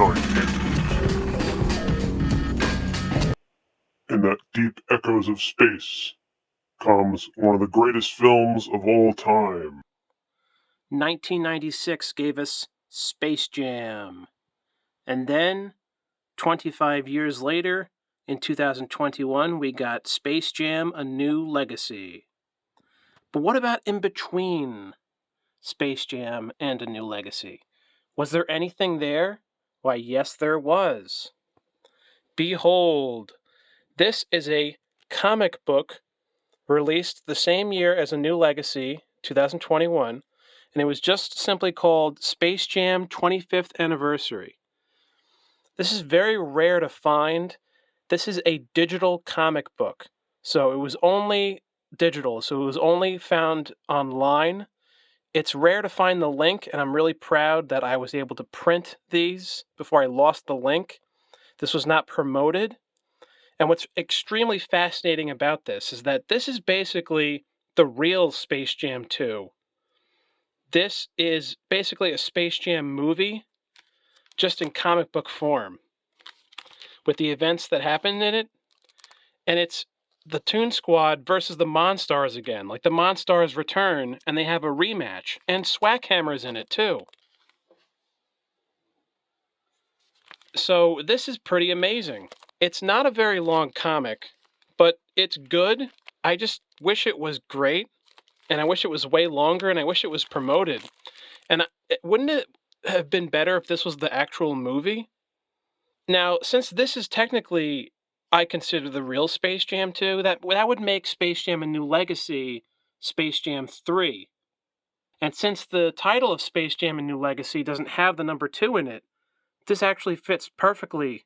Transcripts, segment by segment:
night. In the deep echoes of space comes one of the greatest films of all time. 1996 gave us Space Jam. And then, 25 years later, in 2021, we got Space Jam: A New Legacy. But what about in between Space Jam and A New Legacy? Was there anything there? Why, yes, there was. Behold, this is a comic book released the same year as A New Legacy, 2021, and it was just simply called Space Jam 25th Anniversary. This is very rare to find. This is a digital comic book. So it was only digital, so it was only found online. It's rare to find the link, and I'm really proud that I was able to print these before I lost the link. This was not promoted. And what's extremely fascinating about this is that this is basically the real Space Jam 2. This is basically a Space Jam movie, just in comic book form, with the events that happened in it. And it's the Toon Squad versus the MONstars again. Like, the MONstars return, and they have a rematch. And Swackhammer's in it, too. So this is pretty amazing. It's not a very long comic, but it's good. I just wish it was great, and I wish it was way longer, and I wish it was promoted. And wouldn't it have been better if this was the actual movie? Now, since this is technically, I consider the real Space Jam 2, that would make Space Jam: A New Legacy Space Jam 3. And since the title of Space Jam: A New Legacy doesn't have the number 2 in it, this actually fits perfectly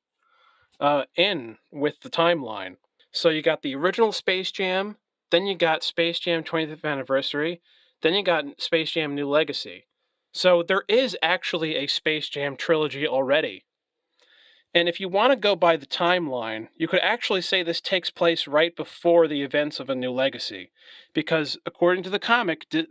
in with the timeline. So you got the original Space Jam, then you got Space Jam 20th Anniversary, then you got Space Jam: New Legacy. So there is actually a Space Jam trilogy already. And if you want to go by the timeline, you could actually say this takes place right before the events of A New Legacy. Because according to the comic, the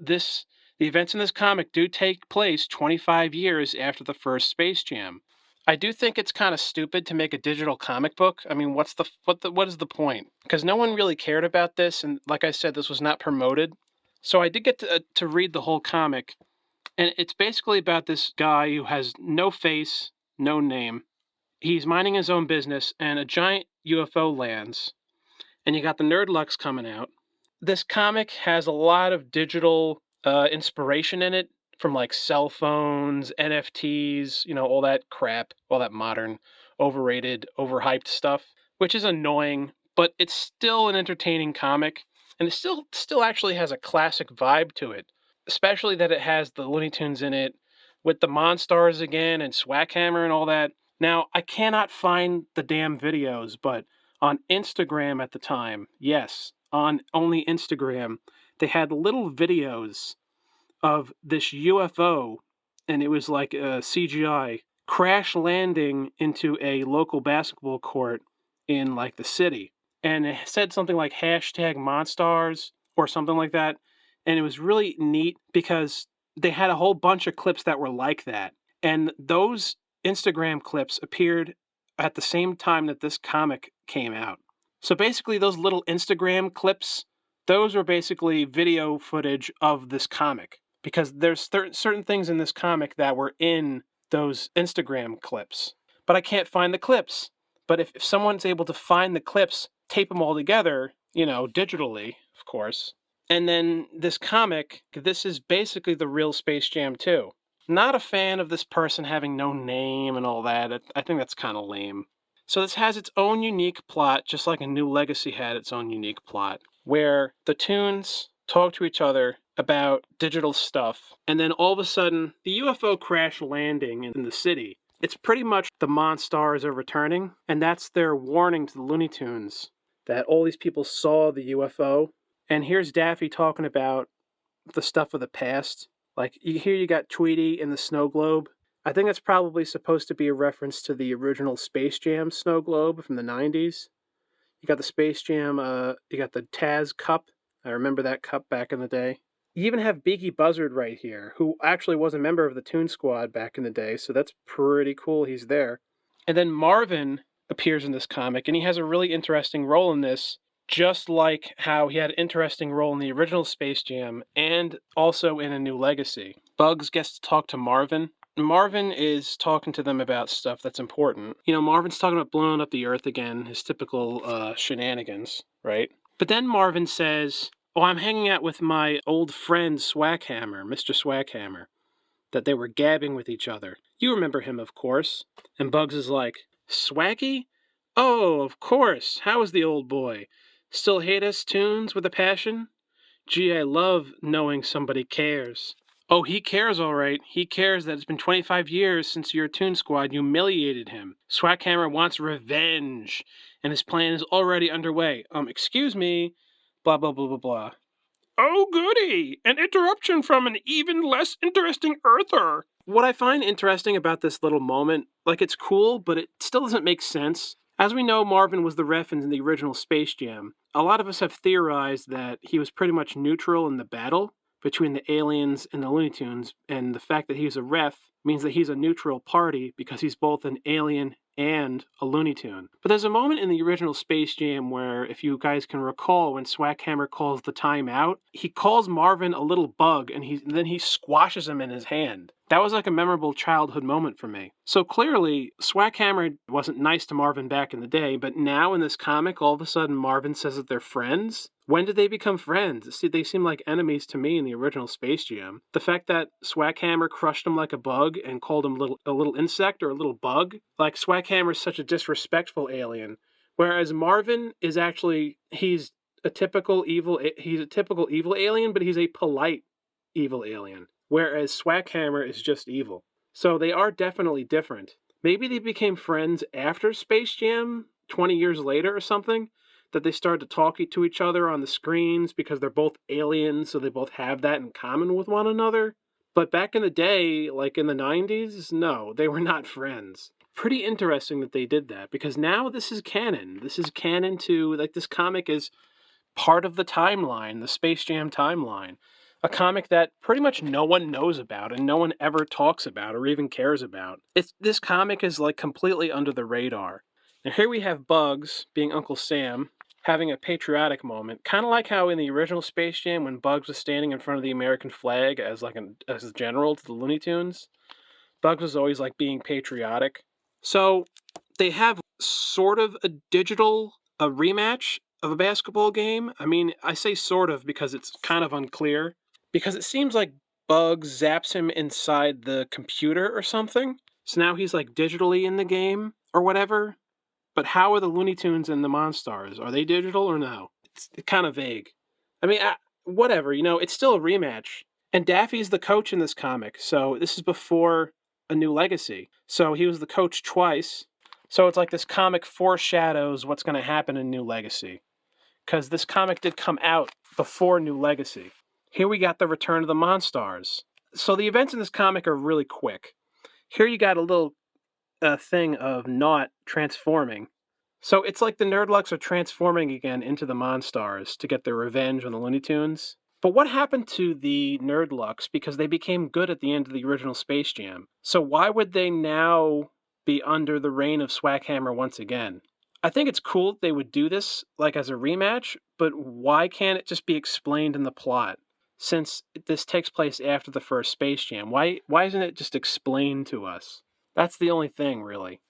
events in this comic do take place 25 years after the first Space Jam. I do think it's kind of stupid to make a digital comic book. I mean, what is the point? Because no one really cared about this, and like I said, this was not promoted. So I did get to read the whole comic, and it's basically about this guy who has no face, no name. He's minding his own business, and a giant UFO lands, and you got the Nerdlux coming out. This comic has a lot of digital inspiration in it, from like cell phones, NFTs, all that crap, all that modern, overrated, overhyped stuff, which is annoying, but it's still an entertaining comic, and it still actually has a classic vibe to it, especially that it has the Looney Tunes in it, with the MONstars again, and Swackhammer and all that. Now, I cannot find the damn videos, but on Instagram at the time, yes, on only Instagram, they had little videos of this UFO, and it was like a CGI, crash landing into a local basketball court in like the city. And it said something like hashtag MONstars or something like that. And it was really neat because they had a whole bunch of clips that were like that. And those Instagram clips appeared at the same time that this comic came out. So basically, those little Instagram clips, those were basically video footage of this comic, because there's certain things in this comic that were in those Instagram clips. But I can't find the clips. But if someone's able to find the clips, tape them all together, digitally, of course, and then this comic, this is basically the real Space Jam 2. Not a fan of this person having no name and all that. I think that's kind of lame. So this has its own unique plot, just like A New Legacy had its own unique plot, where the Toons talk to each other about digital stuff, and then all of a sudden, the UFO crash landing in the city. It's pretty much the MONstars are returning, and that's their warning to the Looney Tunes that all these people saw the UFO. And here's Daffy talking about the stuff of the past. Like, here you got Tweety in the snow globe. I think that's probably supposed to be a reference to the original Space Jam snow globe from the 90s. You got the Space Jam, you got the Taz cup. I remember that cup back in the day. You even have Beaky Buzzard right here, who actually was a member of the Toon Squad back in the day, so that's pretty cool he's there. And then Marvin appears in this comic, and he has a really interesting role in this, just like how he had an interesting role in the original Space Jam and also in A New Legacy. Bugs gets to talk to Marvin. Marvin is talking to them about stuff that's important. Marvin's talking about blowing up the Earth again, his typical shenanigans, right? But then Marvin says, "Oh, I'm hanging out with my old friend Swackhammer, Mr. Swackhammer," that they were gabbing with each other. You remember him, of course. And Bugs is like, "Swacky? Oh, of course. How is the old boy? Still hate us tunes with a passion? Gee, I love knowing somebody cares." "Oh, he cares all right. He cares that it's been 25 years since your Toon Squad humiliated him. Swackhammer wants revenge, and his plan is already underway. Excuse me, blah, blah, blah, blah, blah." "Oh, goody! An interruption from an even less interesting Earther." What I find interesting about this little moment, it's cool, but it still doesn't make sense. As we know, Marvin was the ref in the original Space Jam. A lot of us have theorized that he was pretty much neutral in the battle between the aliens and the Looney Tunes, and the fact that he's a ref means that he's a neutral party because he's both an alien and a Looney Tune. But there's a moment in the original Space Jam where, if you guys can recall, when Swackhammer calls the timeout, he calls Marvin a little bug, and then he squashes him in his hand. That was like a memorable childhood moment for me. So clearly, Swackhammer wasn't nice to Marvin back in the day, but now in this comic, all of a sudden Marvin says that they're friends. When did they become friends? See, they seem like enemies to me in the original Space Jam. The fact that Swackhammer crushed him like a bug and called him a little insect or a little bug, like Swackhammer is such a disrespectful alien, whereas Marvin is actually he's a typical evil alien, but he's a polite evil alien, whereas Swackhammer is just evil. So they are definitely different. Maybe they became friends after Space Jam 20 years later or something, that they started to talk to each other on the screens because they're both aliens, so they both have that in common with one another. But back in the day, like in the 90s, no, they were not friends. Pretty interesting that they did that, because now this is canon. This is canon to, this comic is part of the timeline, the Space Jam timeline. A comic that pretty much no one knows about and no one ever talks about or even cares about. This comic is completely under the radar. And here we have Bugs, being Uncle Sam, having a patriotic moment, kind of like how in the original Space Jam when Bugs was standing in front of the American flag as as a general to the Looney Tunes. Bugs was always being patriotic. So they have sort of a rematch of a basketball game. I mean, I say sort of because it's kind of unclear. Because it seems like Bugs zaps him inside the computer or something. So now he's digitally in the game or whatever. But how are the Looney Tunes and the MONstars? Are they digital or no? It's kind of vague. I mean, whatever, it's still a rematch. And Daffy's the coach in this comic, so this is before A New Legacy. So he was the coach twice. So it's like this comic foreshadows what's going to happen in New Legacy. Because this comic did come out before New Legacy. Here we got the return of the MONstars. So the events in this comic are really quick. Here you got a little thing of not transforming. So it's like the Nerdlucks are transforming again into the MONstars to get their revenge on the Looney Tunes. But what happened to the Nerdlucks? Because they became good at the end of the original Space Jam. So why would they now be under the reign of Swackhammer once again? I think it's cool that they would do this as a rematch, but why can't it just be explained in the plot? Since this takes place after the first Space Jam, why isn't it just explained to us? That's the only thing, really.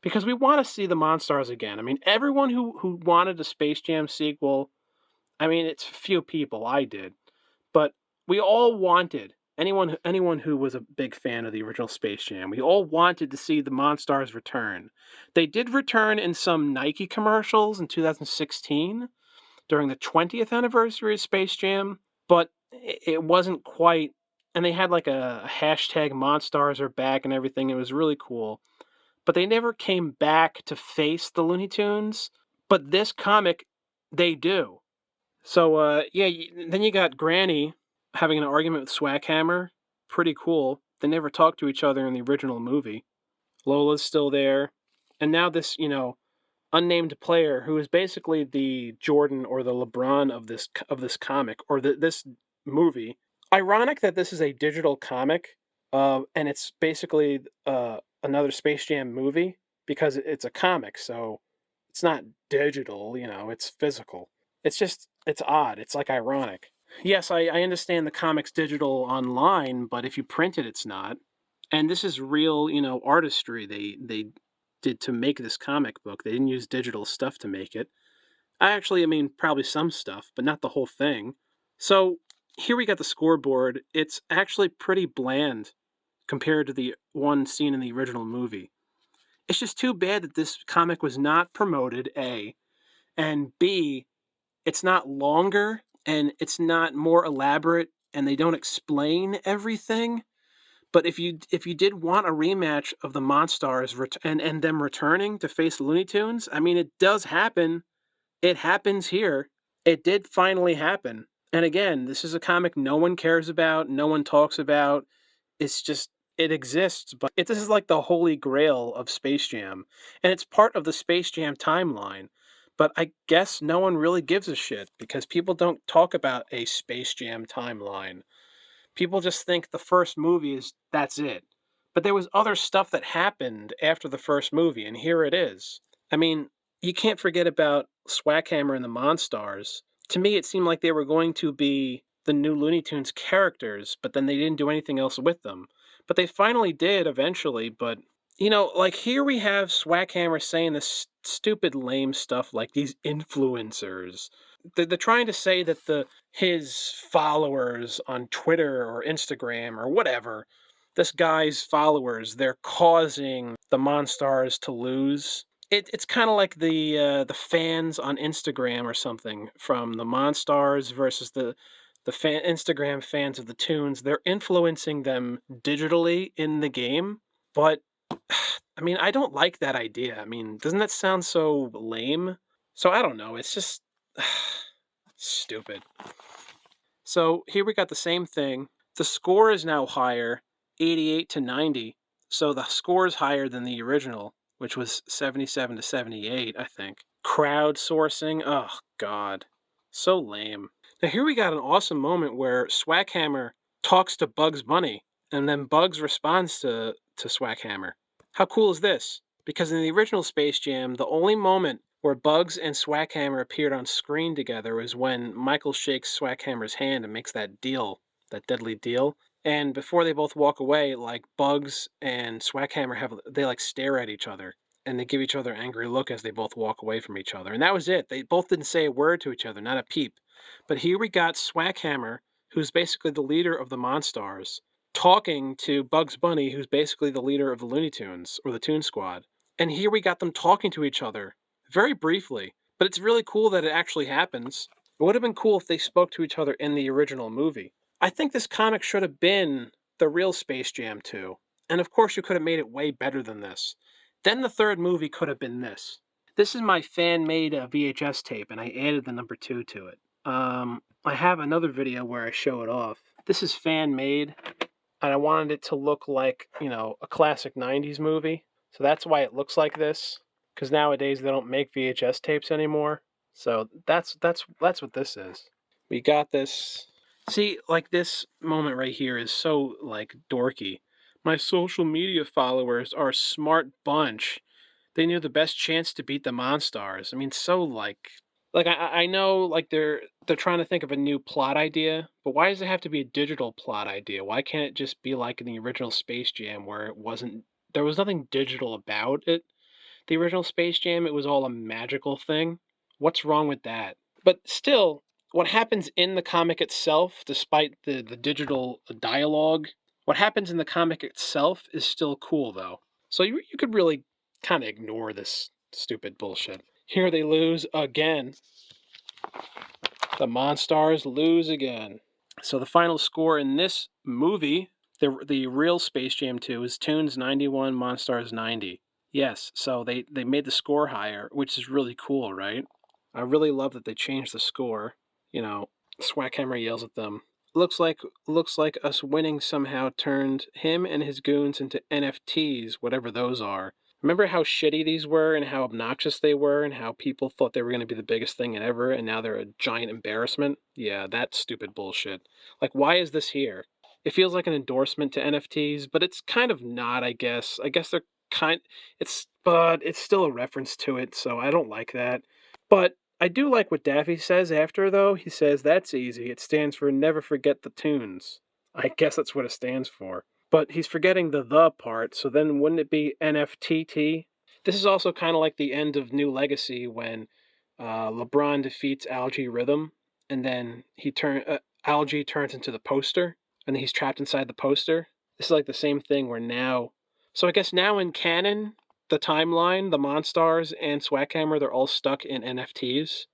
Because we want to see the MONstars again. I mean, everyone who wanted a Space Jam sequel, I mean, it's few people. I did. But we all wanted, anyone who was a big fan of the original Space Jam, we all wanted to see the MONstars return. They did return in some Nike commercials in 2016 during the 20th anniversary of Space Jam, but it wasn't quite. And they had a hashtag MONstars are back and everything. It was really cool. But they never came back to face the Looney Tunes. But this comic, they do. So, then you got Granny having an argument with Swackhammer. Pretty cool. They never talked to each other in the original movie. Lola's still there. And now this, unnamed player who is basically the Jordan or the LeBron of this comic, or this movie. Ironic that this is a digital comic, and it's basically another Space Jam movie because it's a comic, so it's not digital, it's physical. It's odd. It's like ironic. Yes, I understand the comic's digital online, but if you print it, it's not. And this is real, artistry they did to make this comic book. They didn't use digital stuff to make it. I mean, probably some stuff, but not the whole thing. So here we got the scoreboard. It's actually pretty bland compared to the one seen in the original movie. It's just too bad that this comic was not promoted, A, and B, it's not longer and it's not more elaborate and they don't explain everything. But if you did want a rematch of the MONstars and them returning to face the Looney Tunes, I mean it does happen. It happens here. It did finally happen. And again, this is a comic no one cares about, no one talks about. It's just it exists, but this is like the holy grail of Space Jam, and it's part of the Space Jam timeline. But I guess no one really gives a shit because people don't talk about a Space Jam timeline. People just think the first movie is that's it. But there was other stuff that happened after the first movie, and here it is. I mean, you can't forget about Swackhammer and the MONstars. To me, it seemed like they were going to be the new Looney Tunes characters, but then they didn't do anything else with them. But they finally did eventually. But, like here we have Swackhammer saying this stupid, lame stuff like these influencers. They're trying to say that his followers on Twitter or Instagram or whatever, this guy's followers, they're causing the MONstars to lose. It's kind of like the fans on Instagram or something from the MONstars versus the Instagram fans of the tunes. They're influencing them digitally in the game, but I mean, I don't like that idea. I mean, doesn't that sound so lame? So I don't know. It's just stupid. So here we got the same thing. The score is now higher, 88 to 90. So the score is higher than the original, which was 77 to 78, I think. Crowdsourcing, oh god. So lame. Now here we got an awesome moment where Swackhammer talks to Bugs Bunny, and then Bugs responds to Swackhammer. How cool is this? Because in the original Space Jam, the only moment where Bugs and Swackhammer appeared on screen together was when Michael shakes Swackhammer's hand and makes that deal, that deadly deal. And before they both walk away, like Bugs and Swackhammer they like stare at each other and they give each other an angry look as they both walk away from each other. And that was it. They both didn't say a word to each other, not a peep. But here we got Swackhammer, who's basically the leader of the MONstars, talking to Bugs Bunny, who's basically the leader of the Looney Tunes or the Toon Squad. And here we got them talking to each other very briefly, but it's really cool that it actually happens. It would have been cool if they spoke to each other in the original movie. I think this comic should have been the real Space Jam 2. And of course, you could have made it way better than this. Then the third movie could have been this. This is my fan-made VHS tape, and I added the number 2 to it. I have another video where I show it off. This is fan-made, and I wanted it to look like, a classic 90s movie. So that's why it looks like this, because nowadays they don't make VHS tapes anymore. So that's what this is. We got this. See, like this moment right here is so like dorky. My social media followers are a smart bunch. They knew the best chance to beat the MONstars. I mean, so like I know like they're trying to think of a new plot idea, but why does it have to be a digital plot idea? Why can't it just be like in the original Space Jam where there was nothing digital about it? The original Space Jam, it was all a magical thing. What's wrong with that? But still, what happens in the comic itself, despite the digital dialogue, what happens in the comic itself is still cool though. So you could really kind of ignore this stupid bullshit. Here they lose again. The MONstars lose again. So the final score in this movie, the real Space Jam 2, is Toons 91, MONstars 90. Yes, so they made the score higher, which is really cool, right? I really love that they changed the score. Swackhammer yells at them. Looks like us winning somehow turned him and his goons into NFTs, whatever those are. Remember how shitty these were and how obnoxious they were and how people thought they were going to be the biggest thing ever and now they're a giant embarrassment? Yeah, that's stupid bullshit. Like, why is this here? It feels like an endorsement to NFTs, but it's kind of not, I guess. I guess they're but it's still a reference to it, so I don't like that. But I do like what Daffy says after, though. He says, that's easy. It stands for Never Forget the Tunes. I guess that's what it stands for. But he's forgetting the part, so then wouldn't it be NFTT? This is also kind of like the end of New Legacy when LeBron defeats Algae Rhythm, and then Algae turns into the poster, and he's trapped inside the poster. This is like the same thing where now. So I guess now in canon, the timeline, the MONstars and Swackhammer, they're all stuck in NFTs.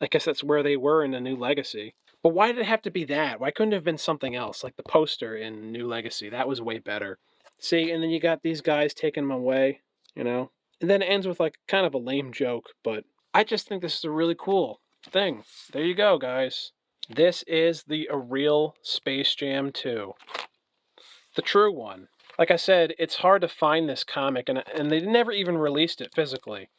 I guess that's where they were in the New Legacy. But why did it have to be that? Why couldn't it have been something else, like the poster in New Legacy? That was way better. See, and then you got these guys taking them away, you know? And then it ends with like kind of a lame joke, but I just think this is a really cool thing. There you go, guys. This is the A Real Space Jam 2. The true one. Like I said, it's hard to find this comic, and they never even released it physically.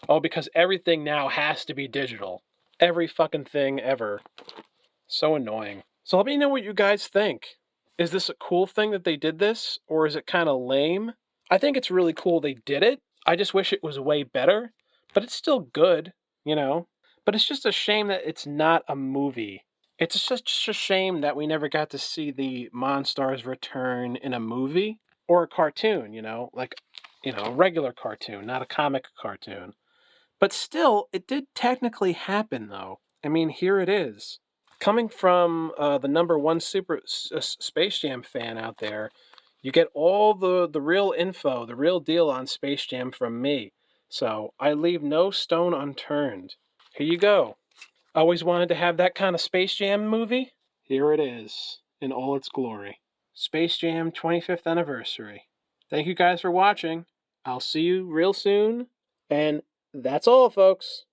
Oh, because everything now has to be digital. Every fucking thing ever. So annoying. So let me know what you guys think. Is this a cool thing that they did this, or is it kind of lame? I think it's really cool they did it. I just wish it was way better, but it's still good, you know? But it's just a shame that it's not a movie. It's such a shame that we never got to see the MONstars return in a movie or a cartoon, a regular cartoon, not a comic cartoon. But still, it did technically happen, though. I mean, here it is. Coming from the number one Space Jam fan out there, you get all the real info, the real deal on Space Jam from me. So I leave no stone unturned. Here you go. Always wanted to have that kind of Space Jam movie? Here it is, in all its glory. Space Jam 25th anniversary. Thank you guys for watching. I'll see you real soon. And that's all, folks.